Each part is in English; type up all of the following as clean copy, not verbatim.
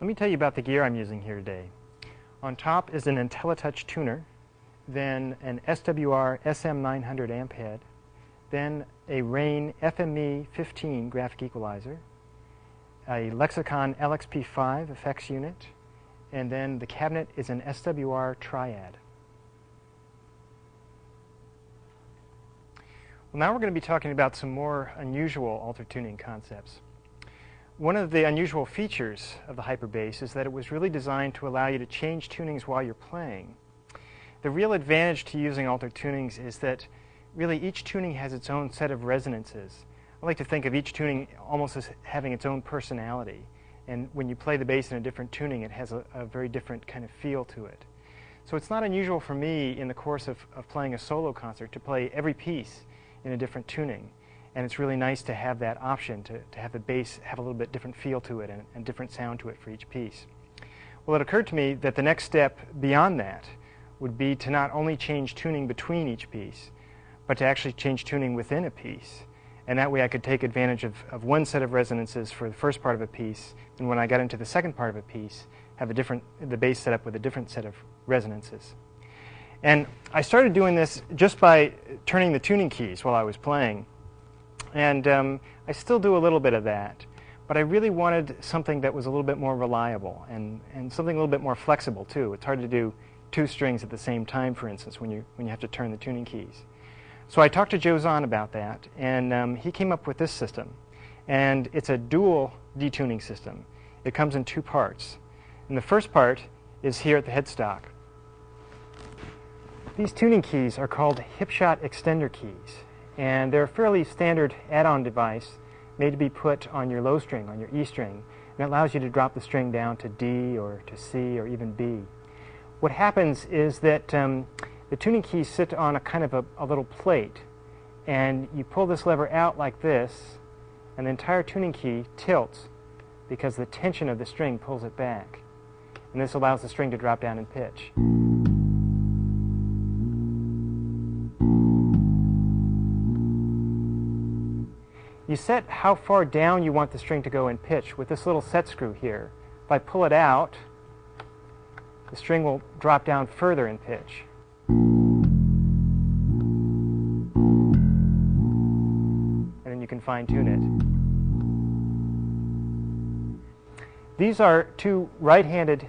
Let me tell you about the gear I'm using here today. On top is an IntelliTouch tuner, then an SWR SM900 amp head, then a Rane FME 15 graphic equalizer, a Lexicon LXP5 effects unit, and then the cabinet is an SWR Triad. Well, now we're going to be talking about some more unusual alter tuning concepts. One of the unusual features of the Hyperbass is that it was really designed to allow you to change tunings while you're playing. The real advantage to using alter tunings is that really each tuning has its own set of resonances. I like to think of each tuning almost as having its own personality. And when you play the bass in a different tuning, it has a very different kind of feel to it. So it's not unusual for me in the course of playing a solo concert to play every piece in a different tuning. And it's really nice to have that option, to have the bass have a little bit different feel to it and different sound to it for each piece. Well, it occurred to me that the next step beyond that would be to not only change tuning between each piece, but to actually change tuning within a piece. And that way I could take advantage of one set of resonances for the first part of a piece, and when I got into the second part of a piece, have the bass set up with a different set of resonances. And I started doing this just by turning the tuning keys while I was playing. And I still do a little bit of that, but I really wanted something that was a little bit more reliable and something a little bit more flexible too. It's hard to do two strings at the same time, for instance, when you have to turn the tuning keys. So I talked to Joe Zahn about that, and he came up with this system. And it's a dual detuning system. It comes in two parts. And the first part is here at the headstock. These tuning keys are called hipshot extender keys. And they're a fairly standard add-on device made to be put on your low string, on your E string. And it allows you to drop the string down to D or to C or even B. What happens is that the tuning keys sit on a kind of a little plate. And you pull this lever out like this, and the entire tuning key tilts because the tension of the string pulls it back. And this allows the string to drop down in pitch. You set how far down you want the string to go in pitch with this little set screw here. If I pull it out, the string will drop down further in pitch. And then you can fine-tune it. These are two right-handed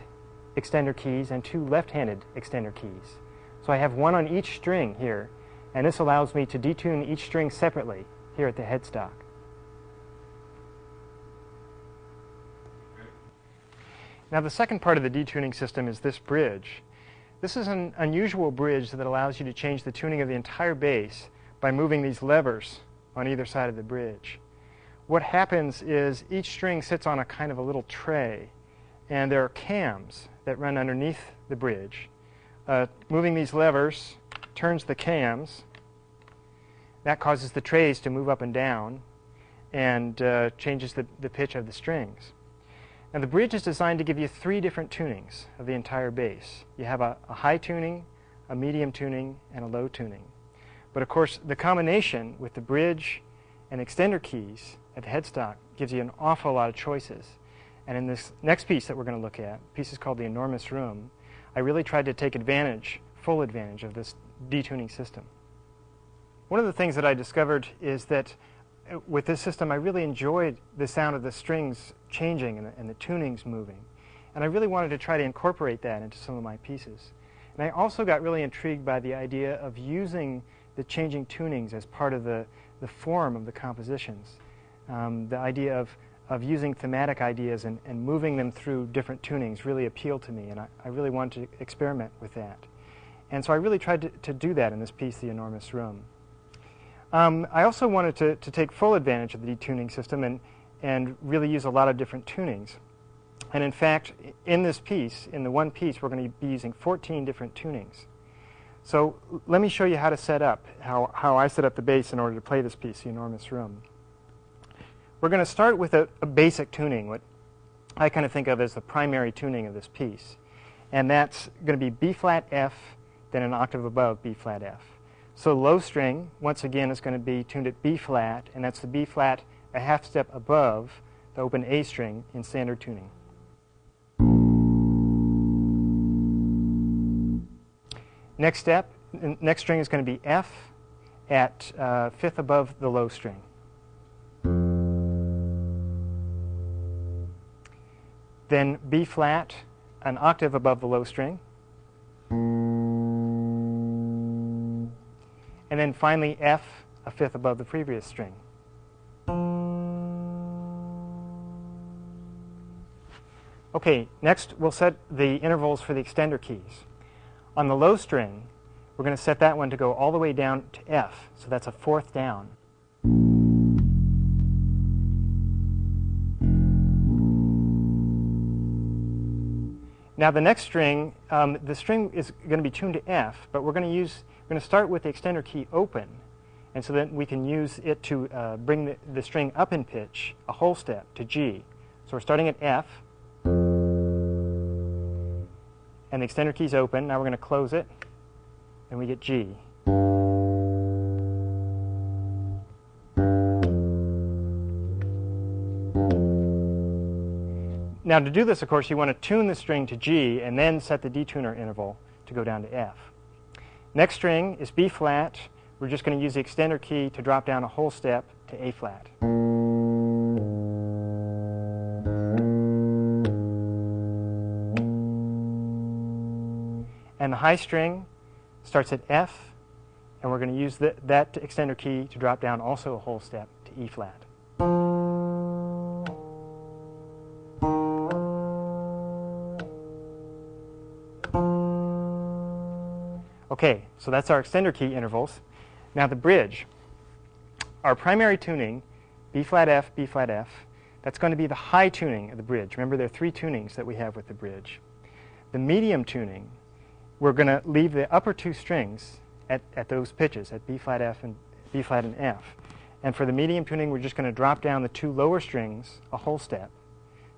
extender keys and two left-handed extender keys. So I have one on each string here, and this allows me to detune each string separately here at the headstock. Now the second part of the detuning system is this bridge. This is an unusual bridge that allows you to change the tuning of the entire bass by moving these levers on either side of the bridge. What happens is each string sits on a kind of a little tray, and there are cams that run underneath the bridge. Moving these levers turns the cams. That causes the trays to move up and down and changes the pitch of the strings. Now the bridge is designed to give you three different tunings of the entire bass. You have a high tuning, a medium tuning, and a low tuning. But of course the combination with the bridge and extender keys at the headstock gives you an awful lot of choices. And in this next piece that we're going to look at, the piece is called The Enormous Room, I really tried to take full advantage of this detuning system. One of the things that I discovered is that with this system, I really enjoyed the sound of the strings changing and the tunings moving. And I really wanted to try to incorporate that into some of my pieces. And I also got really intrigued by the idea of using the changing tunings as part of the form of the compositions. The idea of using thematic ideas and moving them through different tunings really appealed to me, and I really wanted to experiment with that. And so I really tried to do that in this piece, The Enormous Room. I also wanted to take full advantage of the detuning system and really use a lot of different tunings. And in fact, in this piece, in the one piece, we're going to be using 14 different tunings. So let me show you how to set up, how I set up the bass in order to play this piece, The Enormous Room. We're going to start with a basic tuning, what I kind of think of as the primary tuning of this piece. And that's going to be B-flat F, then an octave above B-flat F. So low string, once again, is going to be tuned at B-flat, and that's the B-flat a half step above the open A string in standard tuning. Next step, next string is going to be F at fifth above the low string. Then B flat, an octave above the low string. And then finally F, a fifth above the previous string. Okay, next we'll set the intervals for the extender keys. On the low string, we're going to set that one to go all the way down to F, so that's a fourth down. Now the next string, the string is going to be tuned to F, but we're going to start with the extender key open, and so that we can use it to bring the string up in pitch a whole step to G. So we're starting at F, and the extender key is open. Now we're going to close it, and we get G. Now to do this, of course, you want to tune the string to G and then set the detuner interval to go down to F. Next string is B flat. We're just going to use the extender key to drop down a whole step to A flat. And the high string starts at F, and we're going to use that extender key to drop down also a whole step to E flat. Okay, so that's our extender key intervals. Now the bridge. Our primary tuning, B flat F, B flat F, that's going to be the high tuning of the bridge. Remember, there are three tunings that we have with the bridge. The medium tuning, we're going to leave the upper two strings at those pitches, at B flat F and B flat and F. And for the medium tuning, we're just going to drop down the two lower strings a whole step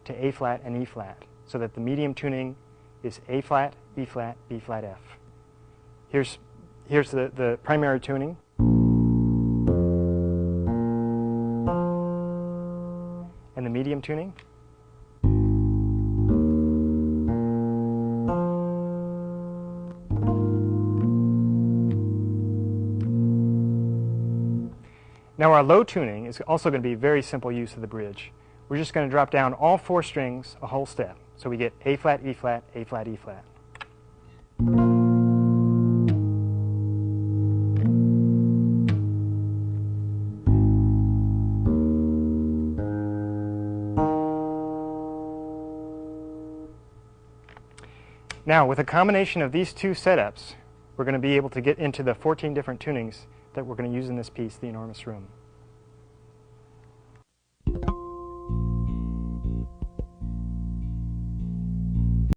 to A flat and E flat, so that the medium tuning is A flat, B flat, B flat, F. Here's the primary tuning. And the medium tuning. Now our low tuning is also going to be very simple use of the bridge. We're just going to drop down all four strings a whole step. So we get A flat, E flat, A flat, E flat. Now, with a combination of these two setups, we're going to be able to get into the 14 different tunings that we're going to use in this piece, The Enormous Room.